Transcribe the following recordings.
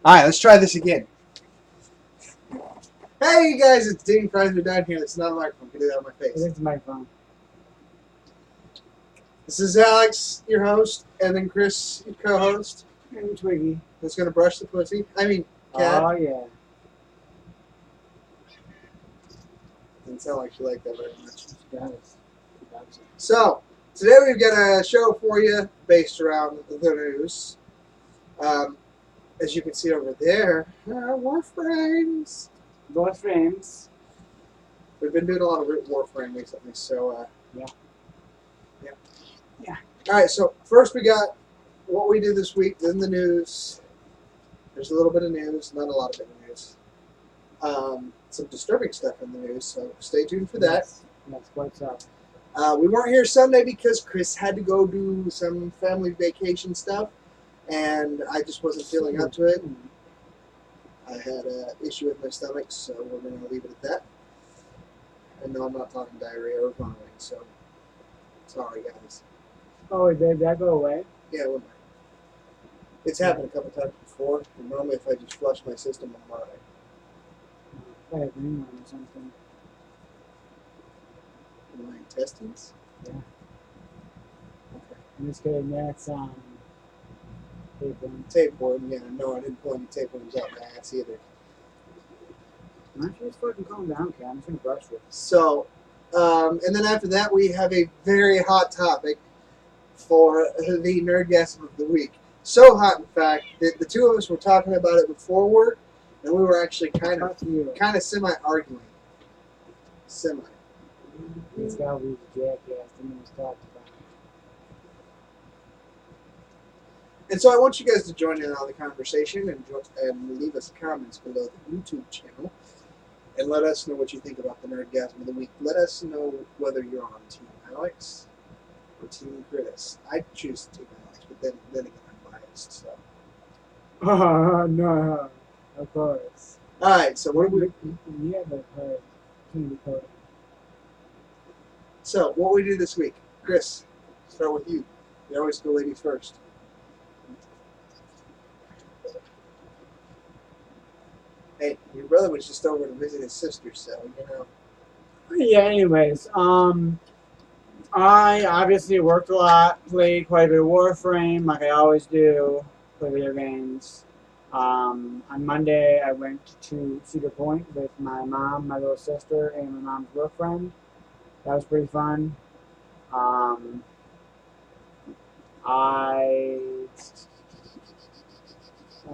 Alright, let's try this again. Hey, you guys, it's Dean Chrysler down here. It's not a microphone. Get it out of my It face. is the microphone. This is Alex, your host, and then Chris, your co-host, And Twiggy. that's going to brush the pussy. I mean, cat. Oh, yeah. Doesn't sound like she liked that very much. She does. She loves it. So, today we've got a show for you based around the news. As you can see over there, Warframes. Both frames. We've been doing a lot of Warframe recently, so Yeah. All right, so first we got what we do this week, then the news. There's a little bit of news, not a lot of big news. Some disturbing stuff in the news, so stay tuned for that. That's what's up. We weren't here Sunday because Chris had to go do some family vacation stuff, and I just wasn't feeling up to it. I had an issue with my stomach, so we're going to leave it at that. And no, I'm not talking diarrhea or vomiting, so sorry, guys. Oh, did that go away? Yeah, it went back. It's happened a couple times before, and normally if I just flush my system, I'm all right. I had a green one or something. In my intestines? Yeah. Okay. I'm just kidding. That's tapeworm. Tapeworm, yeah. No, I didn't pull any tapeworms out my ass either. Why don't you just fucking calm down, Kat? I'm just gonna brush with. So, and then after that, we have a very hot topic for the Nerdgasm of the week. So hot, in fact, that the two of us were talking about it before work, and we were actually kind Talk to you. of semi-arguing. Semi. It's gotta be the jackass the news talked about. And so I want you guys to join in on the conversation and leave us comments below the YouTube channel and let us know what you think about the Nerdgasm of the week. Let us know whether you're on Team Alex or Team Chris. I choose Team Alex, but then again, I'm biased. So, Oh, no. Of course. all right. So what do we? You have a hard candy coating. So what we do this week, Chris? Start with you. We always go ladies first. Hey, your brother was just over to visit his sister, so you know. Yeah, anyways, I obviously worked a lot, played quite a bit of Warframe, like I always do, play video games. On Monday, I went to Cedar Point with my mom, my little sister, and my mom's girlfriend. That was pretty fun. I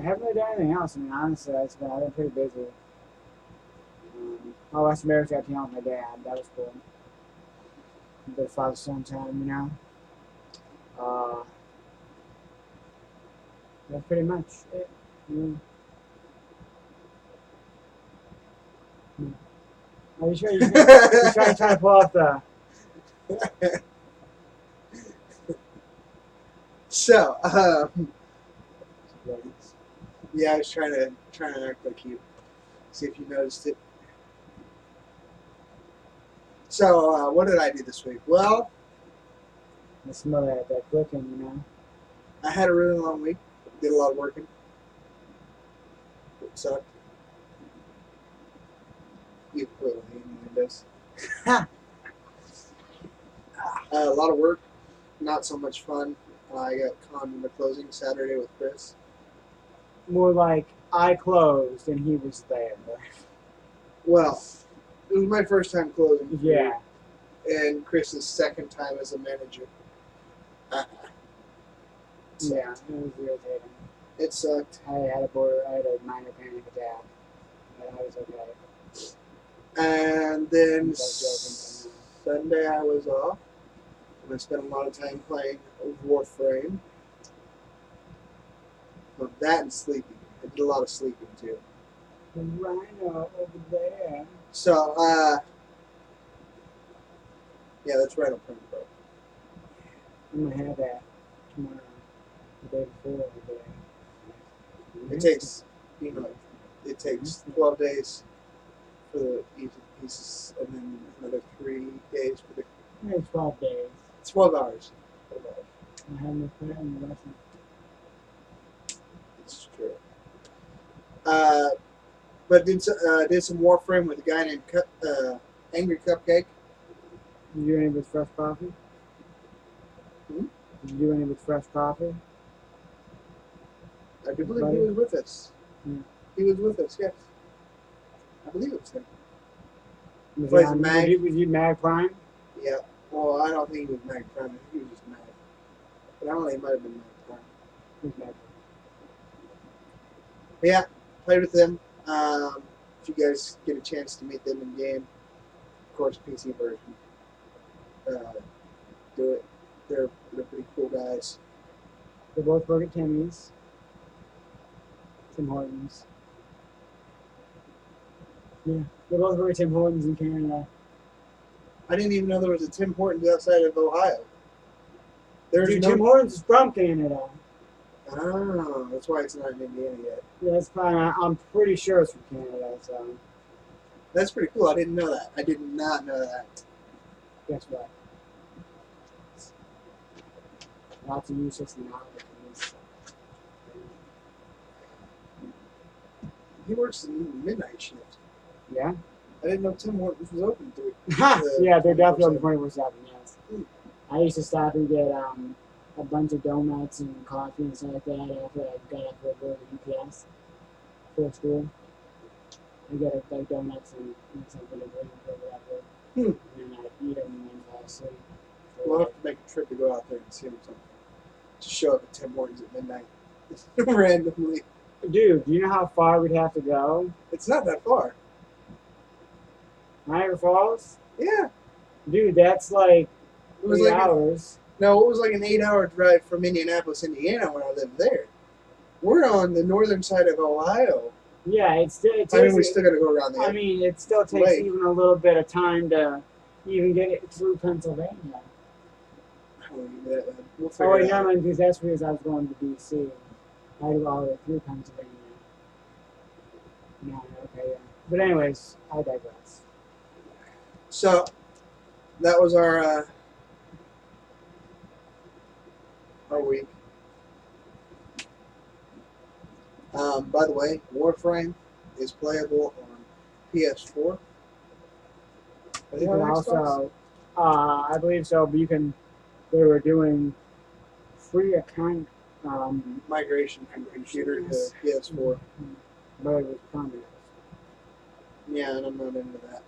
haven't really done anything else. I mean, honestly, I've been pretty busy. I watched America Got Talent with my dad. That was cool. A bit of father-son time, you know. That's pretty much it. Are you sure you're trying to pull off the... So, yeah, I was trying to act like you. See if you noticed it. So, what did I do this week? Well, I smell that cooking, you know. I had a really long week. Did a lot of working. It sucked. You put it in windows. A lot of work. Not so much fun. I got conned into closing Saturday with Chris. More like I closed and he was there. Well, it was my first time closing. Yeah. And Chris's second time as a manager. Yeah, it was irritating. It sucked. I had a minor panic attack, but I was okay. And then I'm so joking, Sunday I was off. And I spent a lot of time playing Warframe. Well, that and sleeping. I did a lot of sleeping too. The rhino over there. So, yeah, that's right on Prime Pro. I'm gonna have that tomorrow, the day before the day. It takes, it takes 12 days for the pieces, and then another 3 days for the. It's 12 days. 12 hours. 12 hours. I haven't put it in the lesson. It's true. But did some Warframe with a guy named Angry Cupcake. Did you do any with fresh coffee? Hmm? Did you do any with fresh coffee? I do believe he was with us. Yeah. He was with us, yes. I believe it was him. Was Plays he, Mag. was he Mag Prime? Yeah. Well, I don't think he was Mag Prime. I think he was just Mag. But I don't think he might have been Mag Prime. He was Mag Prime. But yeah, played with them. If you guys get a chance to meet them in game, of course, PC version. Do it. They're pretty cool guys. They both work at Timmy's. Tim Hortons. Yeah, they both work at Tim Hortons in Canada. I didn't even know there was a Tim Hortons outside of Ohio. There's Dude, no. Tim Hortons is from Canada. Oh, that's why it's not in Indiana yet. Yeah, that's probably. I'm pretty sure it's from Canada. So That's pretty cool. I didn't know that. I did not know that. guess what? Lots of useless knowledge. He works the midnight shift. Yeah. I didn't know Tim Hortons was open to Yeah, they're definitely 24/7. Yes. Hmm. I used to stop and get a bunch of donuts and coffee and stuff like that after I got up to go to UPS for school. I get like donuts and something to drink or whatever, and then I'd eat them and then fall asleep. We'll have to make a trip to go out there and see him something. Just show up at Tim Hortons at midnight. Randomly. Dude, do you know how far we'd have to go? It's not that far. Niagara Falls? Yeah. Dude, that's like It was 3 like hours. No, it was like an 8-hour drive from Indianapolis, Indiana when I lived there. We're on the northern side of Ohio. Yeah, it takes. I mean, we still got to go around the I mean, it still takes lake. even a little bit of time to even get it through Pennsylvania. We'll figure Oh, wait, it never out. mind, because that's because I was going to D.C. I had to go all the way through Pennsylvania. No, okay, yeah. But anyways, I digress. So, that was our week. By the way, Warframe is playable on PS4. Are they You on can Xbox? also, I believe so, but you can, they were doing free account, Migration from computer to PS4. but it was permanent. Yeah, and I'm not into that.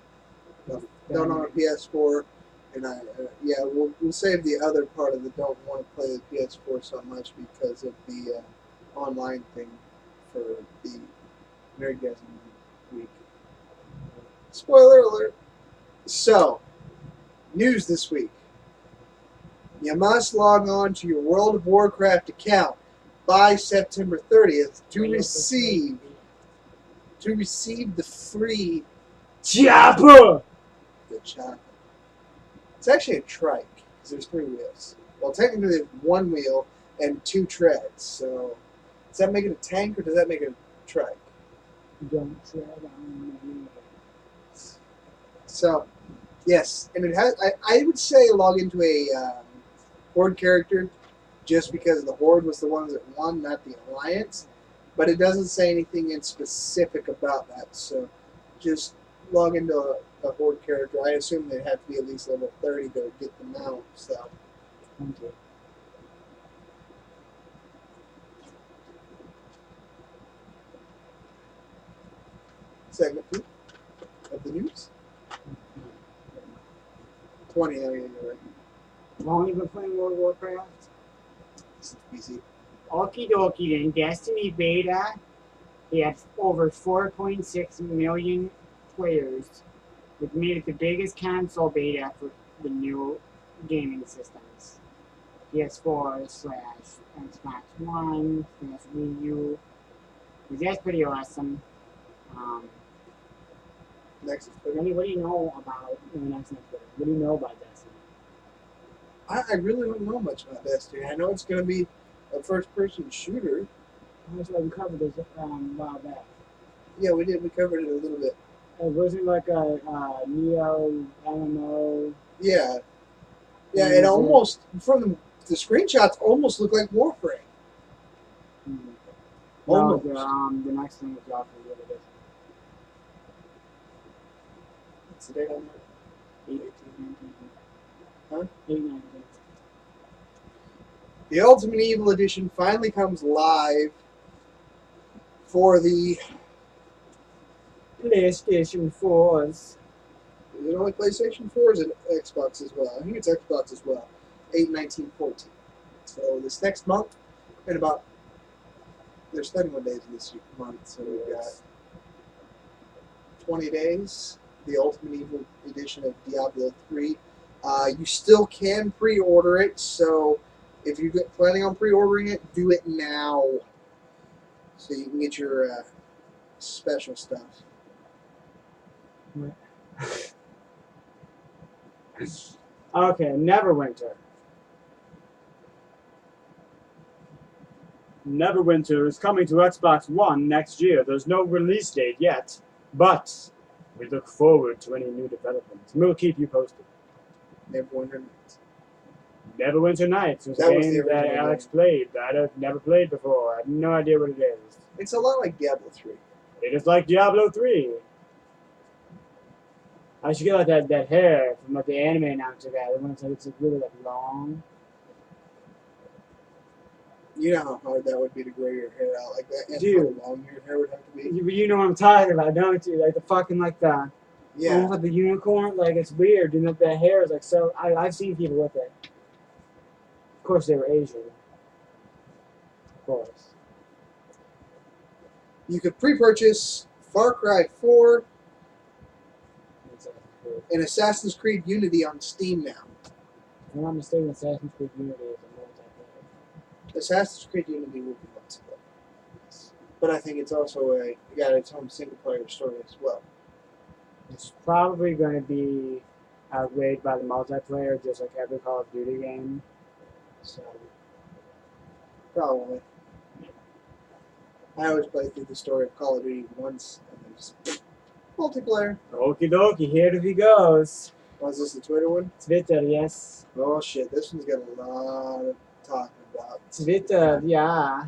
Don't own a PS4, and we'll save the other part of the don't want to play the PS4 so much because of the online thing for the Nerdgasm week. Spoiler alert. So, news this week. You must log on to your World of Warcraft account by September 30th to receive the free Chopper! the chopper. It's actually a trike because there's 3 wheels. Well, technically there's 1 wheel and 2 treads. So, does that make it a tank or does that make it a trike? Don't tread on me. So, yes, and it has. I would say log into a Horde character, just because the Horde was the ones that won, not the Alliance. But it doesn't say anything in specific about that. So, just log into a Horde character. I assume they'd have to be at least level 30 to get the mount. So, Thank you. segment 2 of the news. 20. Oh yeah, you're right. Long you been playing World of Warcraft? This is PC. Okie dokie then. Destiny Beta. They had over 4.6 million players, which made it the biggest console beta for the new gaming systems. PS4 / Xbox One / Wii U. That's pretty awesome. Next is What do you know about What do you know about Destiny? I really don't know much about Destiny. I know it's going to be a first-person shooter. That's why we covered this a while back. Yeah, we did. We covered it a little bit. It wasn't like a Neo MMO. Yeah. Yeah, it almost, from the screenshots, almost looked like Warframe. No, Almost. the next thing is Yahoo Edition. What's the date on that? 8, 19. Huh? 8, 19. The Ultimate Evil Edition finally comes live for the. PlayStation 4s. Is it only PlayStation 4 or is it Xbox as well? I think it's Xbox as well. 8/19/14. So this next month, in about. There's 31 days this month, so we've got 20 days. The Ultimate Evil Edition of Diablo 3. You still can pre-order it, so if you're planning on pre-ordering it, do it now, so you can get your special stuff. Okay, Neverwinter. Neverwinter is coming to Xbox One next year. There's no release date yet, but we look forward to any new developments. We'll keep you posted. Neverwinter Nights. Neverwinter Nights was a That was game the that original Alex played that I've never played before. I have no idea what it is. It's a lot like Diablo 3. It is like Diablo 3. I should get like that hair from like the anime announcer guy. The one that's like it's really like long. You know how hard that would be to grow your hair out like that, and Dude. how long your hair would have to be. You know what I'm talking about, don't you? Like the fucking like the Yeah, almost like the unicorn. Like it's weird, and that hair is like so. I've seen people with it. Of course, they were Asian. Of course. you could pre-purchase Far Cry 4 It's, if and Assassin's Creed Unity on Steam now. I'm not mistaken, Assassin's Creed Unity is a multiplayer. Assassin's Creed Unity will be multiplayer, but I think it's also got its own single-player story as well. It's probably going to be outweighed by the multiplayer, just like every Call of Duty game. So, Probably. I always play through the story of Call of Duty once, and then just multiplayer. okie dokie, here he goes. Was this the Twitter one? Twitter, yes. Oh shit, this one's got a lot of talking about. Twitter, yeah.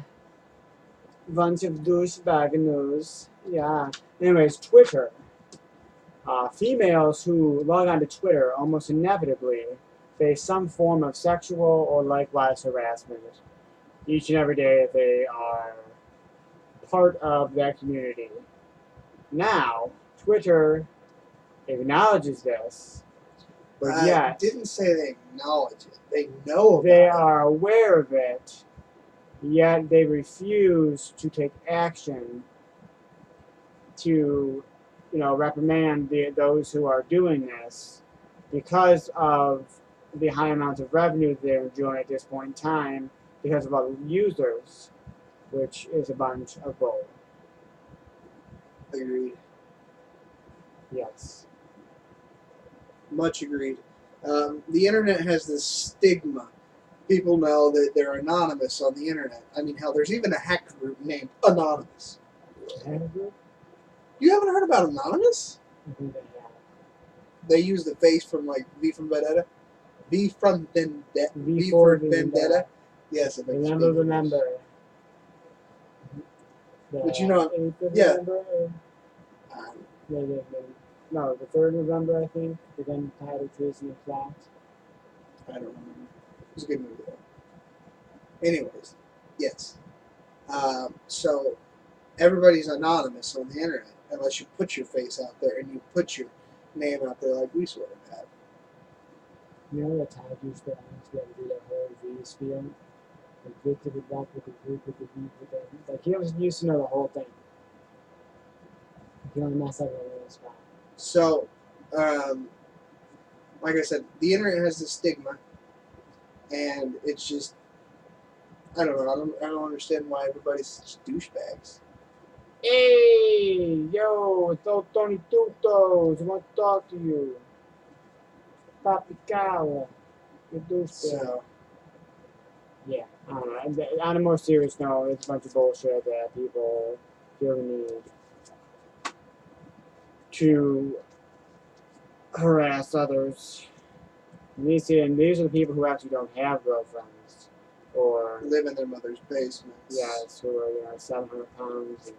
Bunch of douchebag news. Yeah. Anyways, Twitter. Females who log on to Twitter almost inevitably face some form of sexual or likewise harassment each and every day if they are part of that community. Now, Twitter acknowledges this, but yet didn't say they acknowledge it. They know about they it. are aware of it, yet they refuse to take action to, reprimand those who are doing this because of the high amounts of revenue they're enjoying at this point in time because of other users, which is a bunch of bull. Agreed. Yes. Much agreed. The internet has this stigma. People know that they're anonymous on the internet. I mean, hell, there's even a hacker group named Anonymous. You haven't heard about Anonymous? They use the face from like V from Vendetta. V from Vendetta. V for Vendetta. Yes, it makes Remember. But you know, 8th of yeah. November, maybe. No, the 3rd of November, I think. The gun title Tracy and Flat. I don't remember. It was a good movie though. Anyways, yes. So everybody's anonymous on the internet unless you put your face out there and you put your name out there like we sort of have. You know that Todd used to be able to do that whole V spiel? Like Victor the Black with the group with the V with the like he was used to know the whole thing. He only messed up in a little spot. So, like I said, the internet has this stigma, and it's just, I don't know. I don't understand why everybody's such douchebags. Hey, yo, it's old Tony Tutos. I want to talk to you. Papi Cow. You douchebag. So, Yeah, I don't know. On a more serious note, it's a bunch of bullshit that people feel the need to harass others. And these are the people who actually don't have girlfriends or live in their mother's basements. yes, who are 700 pounds and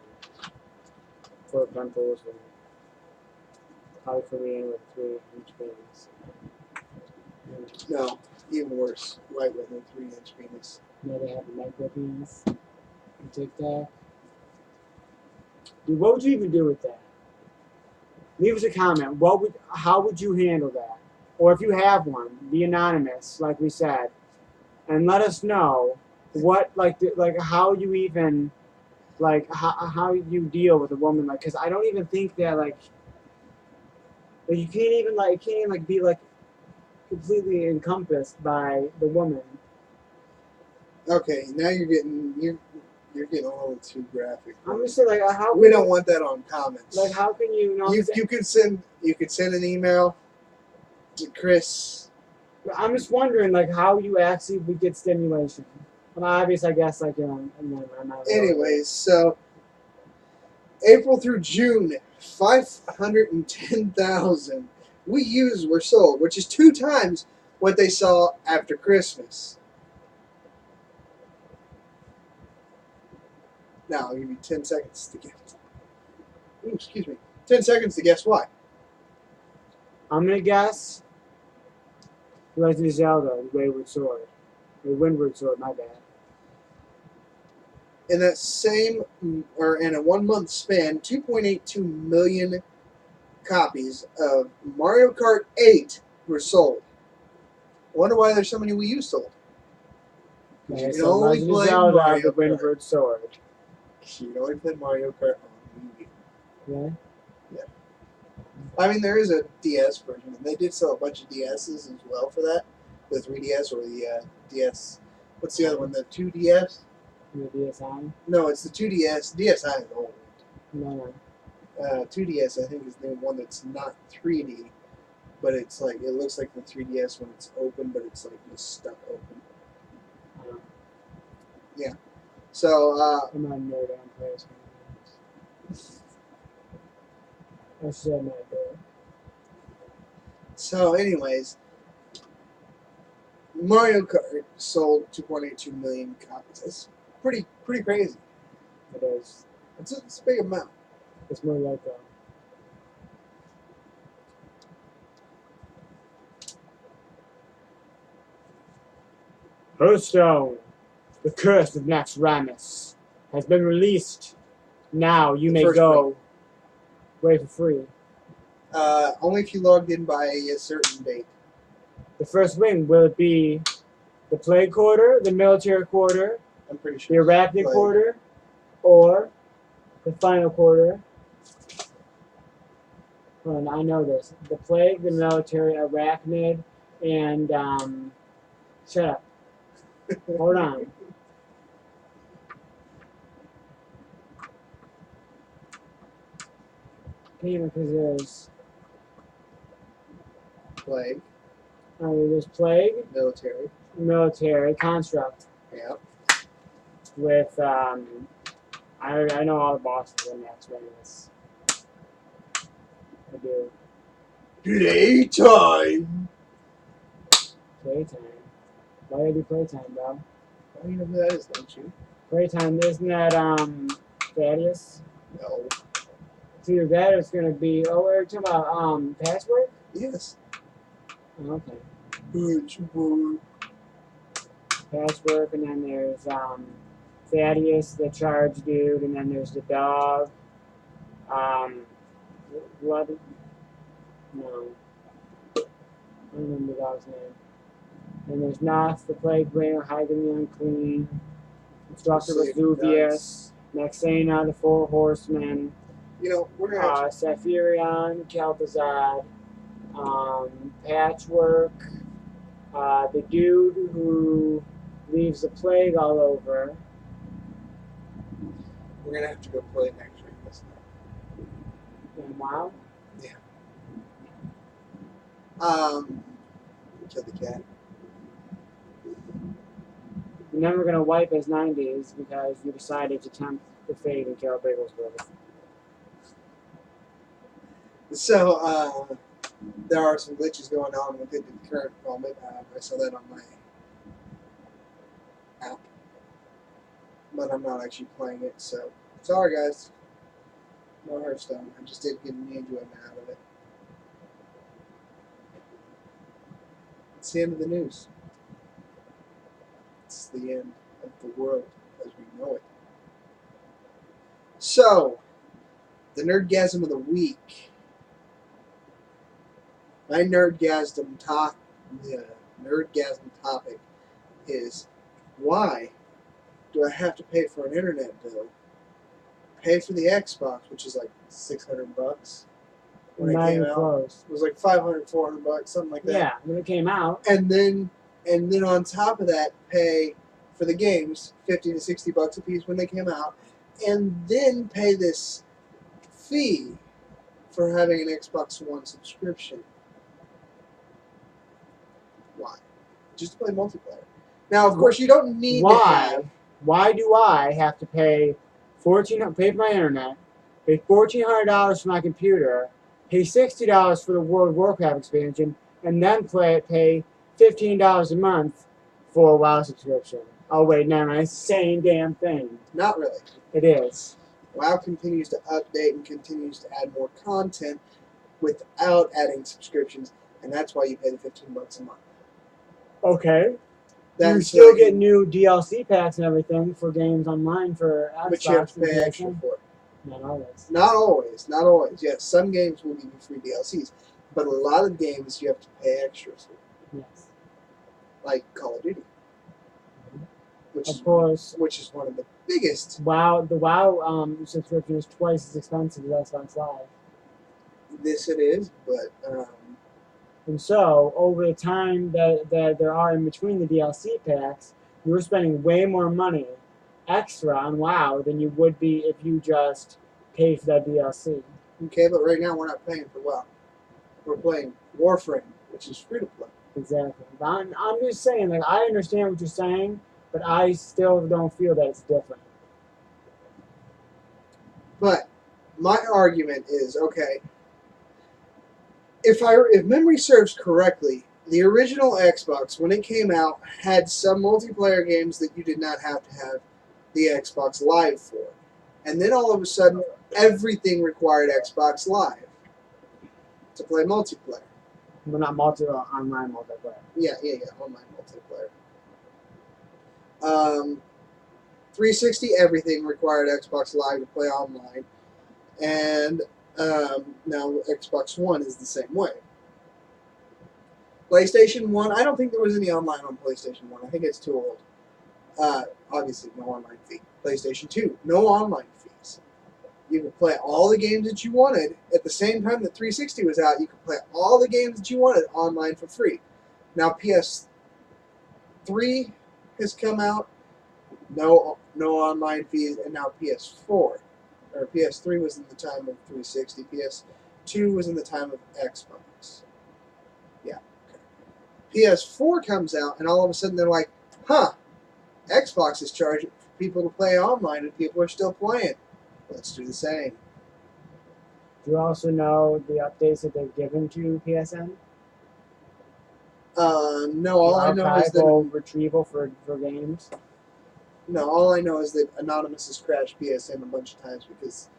full of pimples and polyphylline with 3-inch penis. No, even worse, white women 3-inch penis. They have micro penis on TikTok. Dude, what would you even do with that? Leave us a comment. How would you handle that? Or if you have one, be anonymous, like we said, and let us know what how you even how you deal with a woman because I don't even think that you can't even be completely encompassed by the woman. Okay, now you're getting a little too graphic. I'm just saying how we don't want that on comments. How can you know? You could send an email to Chris. I'm just wondering how you actually would get stimulation. Well, obviously, I guess I'm not Anyways, so April through June, 510,000 were sold, which is 2 times what they saw after Christmas. Now I'll give you 10 seconds to guess. Ooh, excuse me. 10 seconds to guess why. I'm gonna guess Legend of Zelda: The Wayward Sword, the Windward Sword. My bad. In that same, or in a 1 month span, 2.82 million copies of Mario Kart 8 were sold. I wonder why there's so many Wii U sold. Okay, You can so only Legend of play Zelda: Mario The Kart. Windward Sword. You can only play Mario Kart on Wii U. Yeah. I mean, there is a DS version, and they did sell a bunch of DSs as well for that. The 3DS or the DS. What's the other one? The 2DS? The DSi? No, it's the 2DS. DSi is old. No. 2DS, I think, is the one that's not 3D, but it's it looks like the 3DS when it's open, but it's just stuck open. Yeah. So, I'm not a nerd on players. I said my door. So, anyways, Mario Kart sold 2.82 million copies. That's pretty crazy. It is. It's a big amount. It's more like Hearthstone, The Curse of Naxxramas, has been released. Now you may go play for free. Only if you logged in by a certain date. The first wing, will it be the Plague Quarter, the Military Quarter, I'm pretty sure. the Arachnid Quarter, or the Final Quarter? Hold on, I know this. The Plague, the Military, Arachnid, and shut up. Hold on. Because there's Plague. There's Plague, Military, Construct. Yeah. With I know all the bosses in Naxxramas. I do. Playtime. Playtime. Why do I do playtime, bro? Oh, you know who that is, don't you? Playtime, isn't that Thaddeus? No. It's either that or it's gonna be we're talking about Patchwork? Yes. Oh, okay. Patchwork, and then there's Thaddeus, the charge dude, and then there's the dog. What? No. I don't remember the dog's name. And there's Noth, the Plague Bringer, Hagen the Unclean, Instructor Vesuvius, Nexena, the Four Horsemen, We're gonna have Saphirion, Kel'Thuzad, Patchwork, the dude who leaves the plague all over. we're gonna have to go play next week. This And wow. Yeah. Kill the cat. And then we're gonna wipe his 90s because you decided to tempt the fate and kill Bigglesworth. So, there are some glitches going on with it at the current moment. I saw that on my but I'm not actually playing it. So sorry, guys. No Hearthstone. I just didn't get any enjoyment out of it. It's the end of the news. It's the end of the world as we know it. So, the nerdgasm of the week. My nerdgasm topic is, why do I have to pay for an internet bill? Pay for the Xbox, which is like $600 when Not it came even out. close. It was like $500, $400, something like that. Yeah, when it came out. And then on top of that, pay for the games $50 to $60 a piece when they came out, and then pay this fee for having an Xbox One subscription. Why? Just to play multiplayer. Now, of course, you don't need to have. Why do I have to pay pay for my internet, pay $1,400 for my computer, pay $60 for the World of Warcraft expansion, and then pay $15 a month for a WoW subscription? Oh wait, no, it's the same damn thing. Not really. It is. WoW continues to update and continues to add more content without adding subscriptions, and that's why you pay the $15 a month. Okay. You That's still like- get new DLC packs and everything for games online for Xbox. but you have to and pay extra PlayStation. for it. Not always. Not always. Not always. Yes, some games will give you free DLCs, but a lot of games you have to pay extras for, Yes. like Call of Duty, which Of is course. one of the biggest. WoW. The WoW subscription is twice as expensive as Xbox Live. This it is, but And so, over the time that there are in between the DLC packs, you're spending way more money extra on WoW than you would be if you just paid for that DLC. okay. But right now we're not paying for WoW. We're playing Warframe, which is free to play. Exactly. But I'm just saying, like, I understand what you're saying, but I still don't feel that it's different. But my argument is, okay, if memory serves correctly, the original Xbox, when it came out, had some multiplayer games that you did not have to have the Xbox Live for. And then all of a sudden, everything required Xbox Live to play multiplayer. But not online multiplayer. Yeah, online multiplayer. 360, everything required Xbox Live to play online. And now Xbox One is the same way. PlayStation 1, I don't think there was any online on PlayStation 1. I think it's too old. Obviously, no online fee. PlayStation 2, no online fees. You could play all the games that you wanted. At the same time that 360 was out, you could play all the games that you wanted online for free. Now PS3 has come out, no online fees, and now PS4. Or PS3 was in the time of 360, PS2 was in the time of Xbox. Yeah. PS4 comes out, and all of a sudden they're like, huh, Xbox is charging people to play online, and people are still playing. Let's do the same. Do you also know the updates that they've given to PSN? No, all I know is that Archival retrieval for games. all I know is that Anonymous has crashed PSN a bunch of times because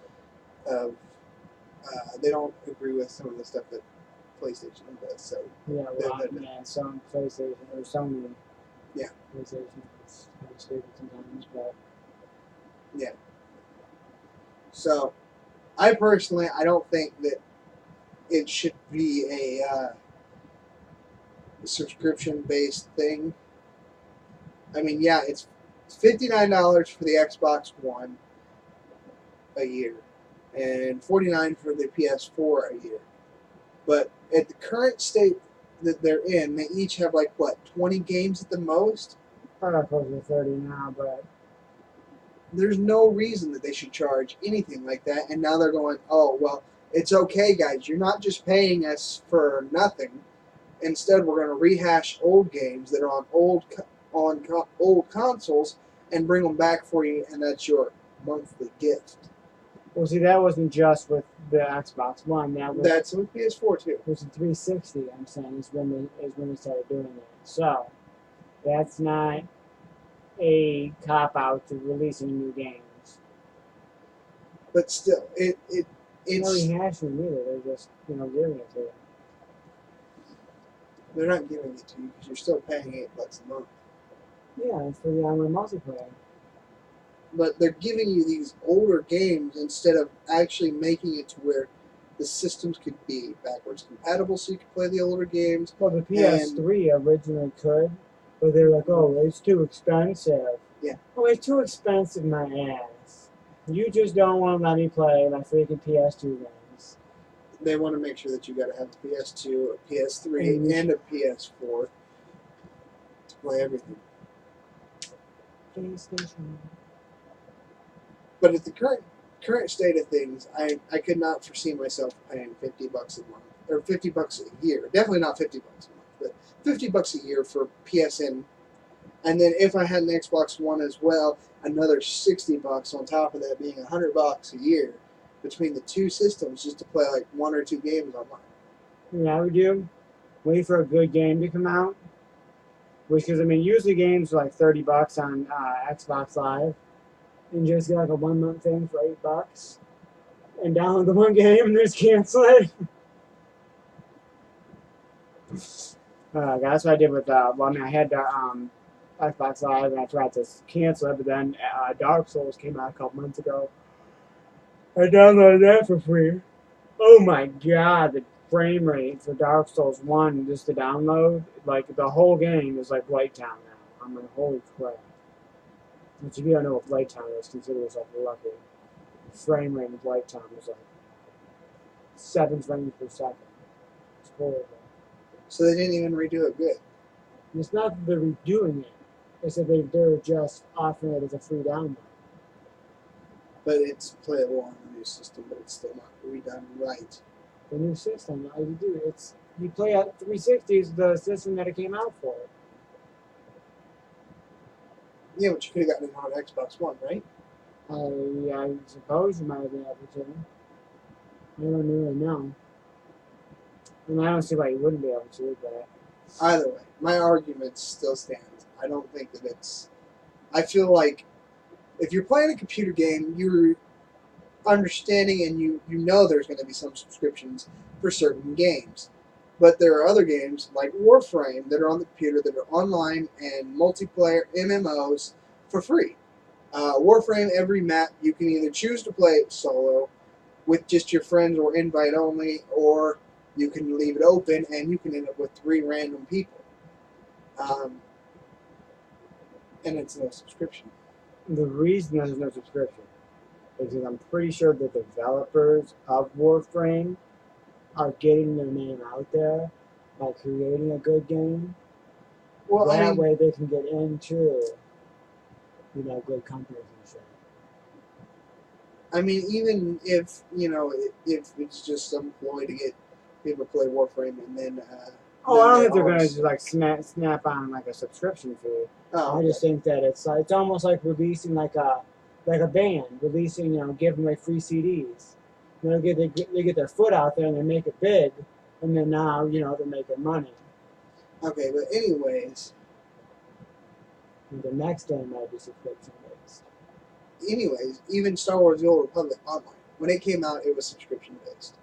of they don't agree with some of the stuff that PlayStation does. So Yeah, well, yeah, some PlayStation or Sony. Yeah. PlayStation is kind of stupid sometimes, but yeah. So I personally, I don't think that it should be a subscription-based thing. I mean, yeah, it's $59 for the Xbox One a year, and $49 for the PS4 a year. But at the current state that they're in, they each have like what, 20 games at the most. probably closer to 30 now. But There's no reason that they should charge anything like that. And now they're going, oh well, it's okay, guys. You're not just paying us for nothing. Instead, we're going to rehash old games that are on old consoles and bring them back for you, and that's your monthly gift. well, see, that wasn't just with the Xbox One. That's with PS4 too. It was the 360. I'm saying is when they started doing it. So that's not a cop out to releasing new games. But still, It's it's not rehashing either. They're just giving it to you. they're not giving it to you because you're still paying $8 a month. Yeah, it's for the online multiplayer. But they're giving you these older games instead of actually making it to where the systems could be backwards compatible, so you could play the older games. Well, the PS3 originally could, but they were like, "Oh, it's too expensive." Yeah. Oh, it's too expensive, my ass. You just don't want to let me play my freaking PS2 games. They want to make sure that you got to have a PS2, a PS3, and a PS4 to play everything. PlayStation. But at the current state of things, I could not foresee myself paying $50 a month or $50 a year. Definitely not $50 a month, but $50 a year for PSN. And then if I had an Xbox One as well, another $60 on top of that, being $100 a year between the two systems just to play like 1 or 2 games online. You know what I would do? Wait for a good game to come out. Because usually games are like $30 on Xbox Live, and just get like a 1 month thing for $8, and download the one game and just cancel it. That's what I did with I had Xbox Live and I tried to cancel it, but then Dark Souls came out a couple months ago. I downloaded that for free. Oh my god, the frame rate for Dark Souls 1 just to download, like the whole game is like Blighttown now. I'm like, holy crap. But if you don't know what Blighttown is, consider yourself lucky. The frame rate in Blighttown is like 7 frames per second. It's horrible. So they didn't even redo it good. And it's not that they're redoing it. It's that they're just offering it as a free download. But it's playable on the new system, but it's still not redone right. The new system, all you do, you play at 360 is the system that it came out for. Yeah, but you could have gotten it on Xbox One, right? I suppose you might have been able to. I don't really know. And I don't see why you wouldn't be able to, but Either way, my argument still stands. I don't think that it's. I feel like if you're playing a computer game, you're understanding and you know there's going to be some subscriptions for certain games. But there are other games like Warframe that are on the computer that are online and multiplayer MMOs for free. Warframe, every map you can either choose to play it solo with just your friends or invite only, or you can leave it open and you can end up with 3 random people. And it's no subscription. the reason there's no subscription is because I'm pretty sure the developers of Warframe are getting their name out there by creating a good game. Well, that way they can get into, good companies and shit. I mean, even if if it's just some ploy to get people to play Warframe and then. I don't think they're gonna just like snap on like a subscription fee. Oh, I just think that it's almost like releasing like a band releasing giving away free CDs. They get their foot out there and they make it big, and then now they're making money. Okay, but anyways. And the next game might be subscription based. Anyways, even Star Wars: The Old Republic Online, when it came out, it was subscription based.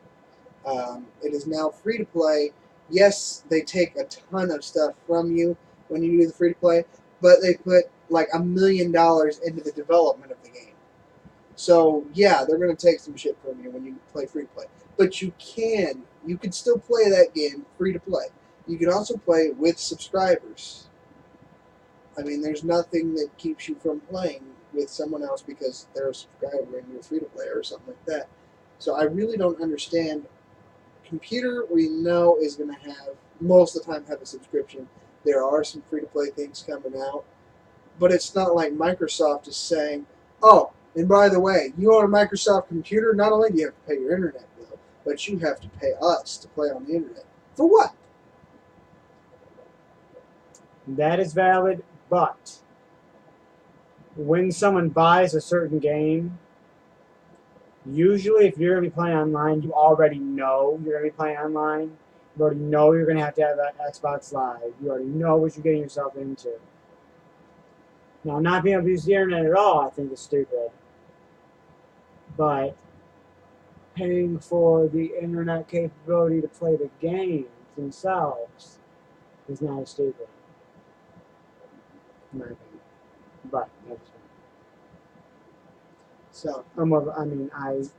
It is now free to play. Yes, they take a ton of stuff from you when you do the free to play, but they put like $1 million into the development of the game. So yeah, they're going to take some shit from you when you play free to play. But you can still play that game free to play. You can also play with subscribers. I mean, there's nothing that keeps you from playing with someone else because they're a subscriber and you're free to play or something like that. So I really don't understand. Computer, we know, is going to have, most of the time, have a subscription. There are some free-to-play things coming out. But it's not like Microsoft is saying, oh, and by the way, you own a Microsoft computer, not only do you have to pay your internet bill, but you have to pay us to play on the internet. For what? That is valid, but when someone buys a certain game, usually if you're going to be playing online, you already know you're going to be playing online. You already know you're going to have that Xbox Live. You already know what you're getting yourself into. Now, not being able to use the internet at all, I think is stupid. But paying for the internet capability to play the games themselves is not as stupid, in my opinion. But that's fine. So, I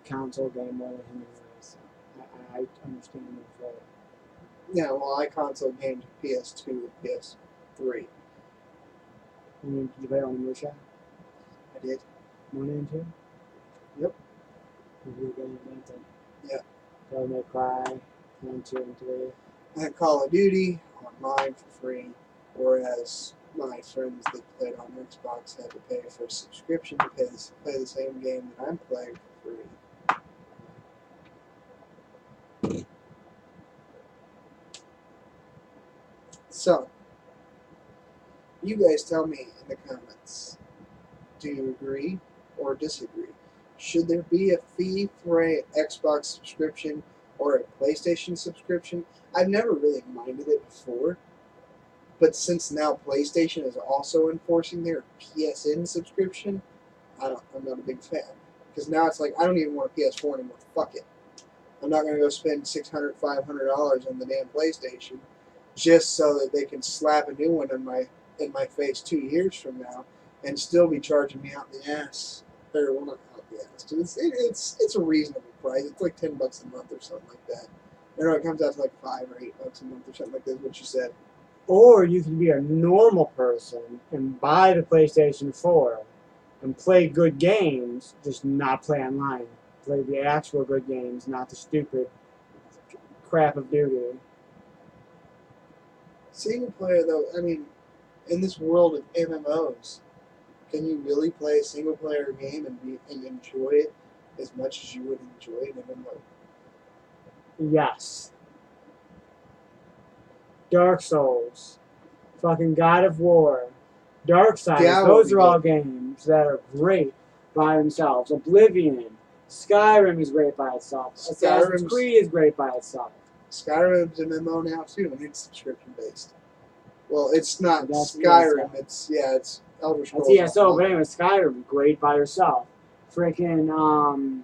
console game more than him anyway, so I understand him fully. yeah, well, I console games PS2 and PS3. I mean, did you play it on the Musha? I did. 1 and 2? Yep. You were getting it. Yeah. Devil May Cry, 1, 2, and 3. I had Call of Duty online for free, whereas my friends that played on Xbox had to pay for a subscription to play the same game that I'm playing for free. So, you guys tell me in the comments, do you agree or disagree? Should there be a fee for a Xbox subscription or a PlayStation subscription? I've never really minded it before, but since now PlayStation is also enforcing their PSN subscription, I'm not a big fan. Because now it's like, I don't even want a PS4 anymore. Fuck it. I'm not going to go spend $600, $500 on the damn PlayStation just so that they can slap a new one in my face 2 years from now and still be charging me out the ass. Or, well, not out the ass. It's a reasonable price. It's like $10 a month or something like that. I know it comes out to like $5 or $8 a month or something like that. What you said. Or you can be a normal person and buy the PlayStation 4 and play good games, just not play online. Play the actual good games, not the stupid crap of duty. Single player, though, I mean, in this world of MMOs, can you really play a single player game and enjoy it as much as you would enjoy an MMO? Yes. Dark Souls, fucking God of War, Darksiders, Yeah, those are all good. games that are great by themselves. Oblivion, Skyrim is great by itself. Assassin's Skyrim's- Creed is great by itself. Skyrim's an MMO now too, and it's subscription based. Well, it's not That's Skyrim. ESO. It's Elder Scrolls. That's ESO, but anyway, Skyrim, great by yourself. Freaking,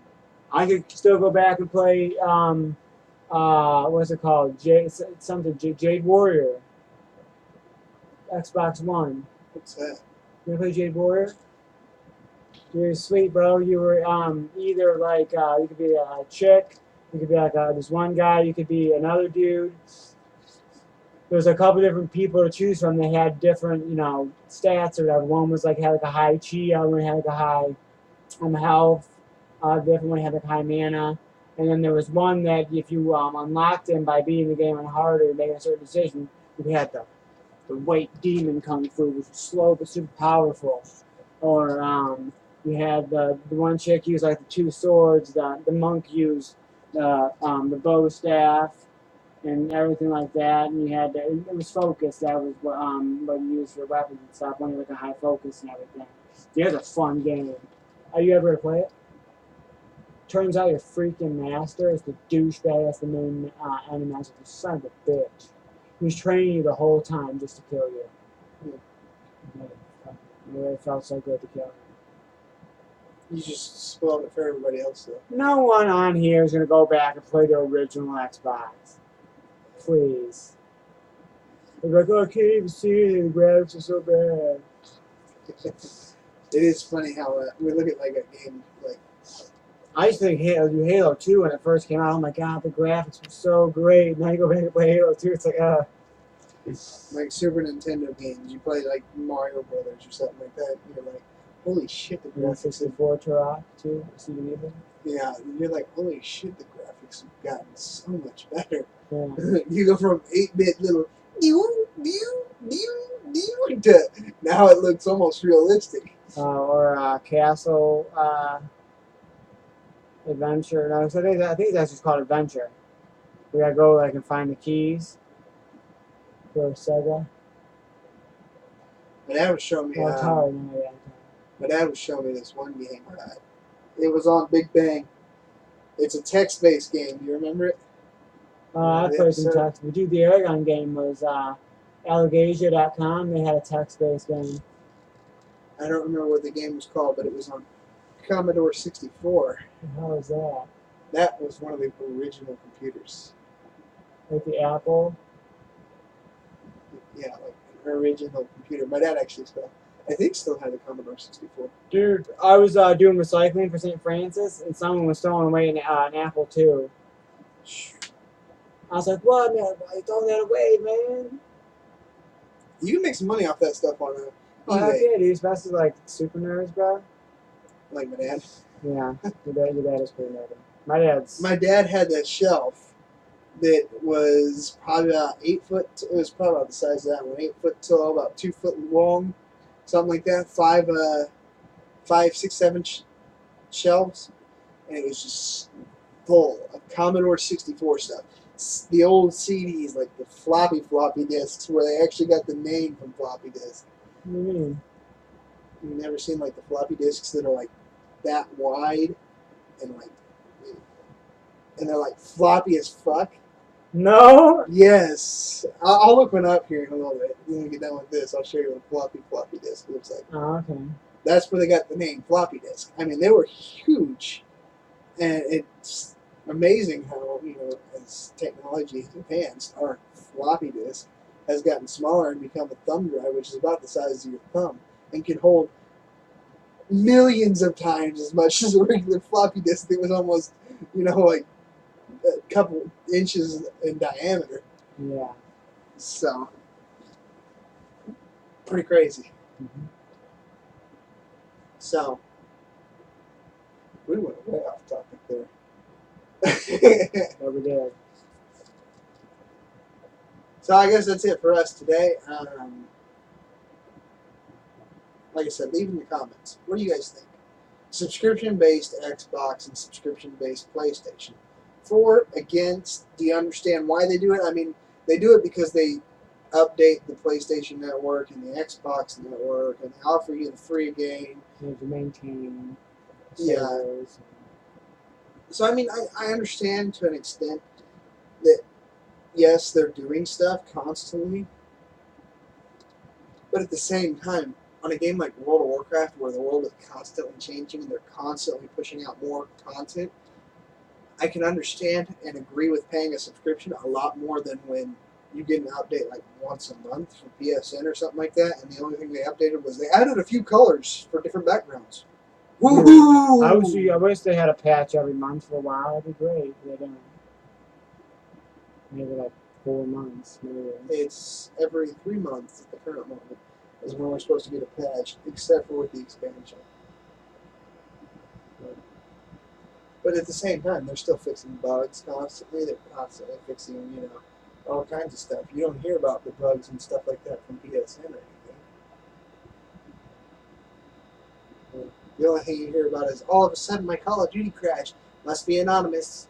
I could still go back and play, what's it called? Jade Warrior. Xbox One. What's that? You ever play Jade Warrior? You're sweet, bro. You were either like you could be a chick, you could be like this one guy, you could be another dude. There's a couple different people to choose from. They had different, stats or whatever. One was had like a high chi, other one had like a high health, the different one had like high mana. And then there was one that if you unlocked him by beating the game on hard or making a certain decision, you had the white demon kung fu, which was slow but super powerful. Or you had the one chick used like the two swords, the monk used the bow staff and everything like that, and you had it was focus. That was what you used for weapons and stuff. When you like a high focus and everything. Yeah, it's a fun game. Are you ever play it? Turns out your freaking master is the douchebag. That's the main enemy. Master. The son of a bitch. He's training you the whole time just to kill you. It felt so good to kill him. You just spoiled it for everybody else, though. No one on here is going to go back and play the original Xbox. Please. They're like, oh, I can't even see it. The graphics are so bad. It is funny how we look at like a game like. I used to think Halo 2 when it first came out. Oh my god, the graphics were so great. Now you go back and play Halo 2, it's like, Like Super Nintendo games, you play like Mario Brothers or something like that. And you're like, holy shit, the graphics. 64 Turok 2, Resident Evil. Yeah, you're like, holy shit, the graphics have gotten so much better. Yeah. You go from 8-bit little to now it looks almost realistic. Or Castle Adventure. No, so I think that's just called Adventure. We gotta go and find the keys for Sega. My dad was showing me. Atari, no, yeah. My dad was showing me this one game. It was on Big Bang. It's a text-based game. Do you remember it? I played some text. But dude, the Aragon game was Allegasia.com. They had a text-based game. I don't remember what the game was called, but it was on Commodore 64. How is that? That was one of the original computers. Like the Apple? Yeah, like an original computer. My dad actually still had a Commodore 64. Dude, I was doing recycling for St. Francis, and someone was throwing away an Apple II. I was like, what, man? Why you throwing that away, man? You can make some money off that stuff on Oh, heck eBay, yeah, dude. Especially like super nerds, bro. like my dad. Yeah, your dad is pretty nerdy. My dad's. My dad had that shelf that was probably about 8 foot. It was probably about the size of that one, 8 foot tall, about 2 foot long, something like that. Five, 6, 7 shelves, and it was just full of Commodore 64 stuff. The old CDs, like the floppy disks, where they actually got the name from floppy disk. What do you mean? You've never seen like the floppy disks that are like that wide and they're like floppy as fuck. No. Yes, I'll look one up here in a little bit. When we get done with this, I'll show you what a floppy disk looks like. Oh, okay. That's where they got the name floppy disk. I mean, they were huge, and it's amazing how, as technology has advanced, our floppy disk has gotten smaller and become a thumb drive, which is about the size of your thumb, and can hold millions of times as much as a regular floppy disk that was almost, like a couple inches in diameter. Yeah. So, pretty crazy. Mm-hmm. So, we went way off topic there. What we did. So I guess that's it for us today. Like I said, leave in the comments. What do you guys think? Subscription-based Xbox and subscription-based PlayStation. For, against, do you understand why they do it? I mean, they do it because they update the PlayStation Network and the Xbox Network, and they offer you the free game. You have to maintain. Yeah. Servers. So, I mean, I understand to an extent that, yes, they're doing stuff constantly, but at the same time, on a game like World of Warcraft, where the world is constantly changing and they're constantly pushing out more content, I can understand and agree with paying a subscription a lot more than when you get an update like once a month from PSN or something like that, and the only thing they updated was they added a few colors for different backgrounds. Woohoo! I wish they had a patch every month for a while. That'd be great. They don't. Maybe like 4 months, maybe. It's every 3 months at the current moment is when we're supposed to get a patch, except for with the expansion. But at the same time, they're still fixing bugs constantly. They're constantly fixing, all kinds of stuff. You don't hear about the bugs and stuff like that from PSN or anything. The only thing you hear about is, all of a sudden my Call of Duty crashed. Must be anonymous.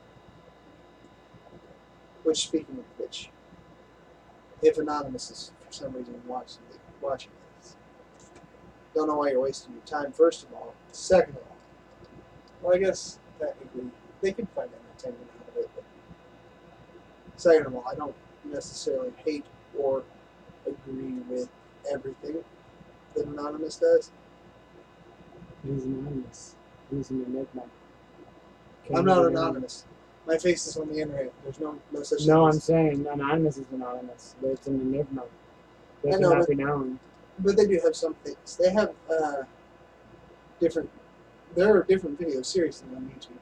Which, speaking of which, if Anonymous is for some reason watching this, don't know why you're wasting your time, first of all. Second of all, well, I guess technically they could find entertainment out of it. But second of all, I don't necessarily hate or agree with everything that Anonymous does. He's anonymous. He's an enigma. I'm not anonymous. My face is on the internet. There's no such thing. No, I'm saying anonymous is anonymous. But it's an enigma. They I know, cannot be known. But they do have some things. They have different. There are different video series on YouTube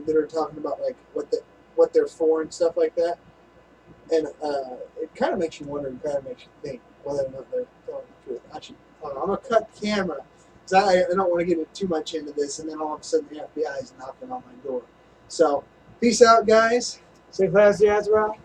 that are talking about like what they're for and stuff like that, and it kind of makes you wonder and kind of makes you think whether or not they're telling the truth. Actually, I'm gonna cut the camera because I don't want to get too much into this, and then all of a sudden the FBI is knocking on my door. So, peace out, guys. Stay classy, Azrael.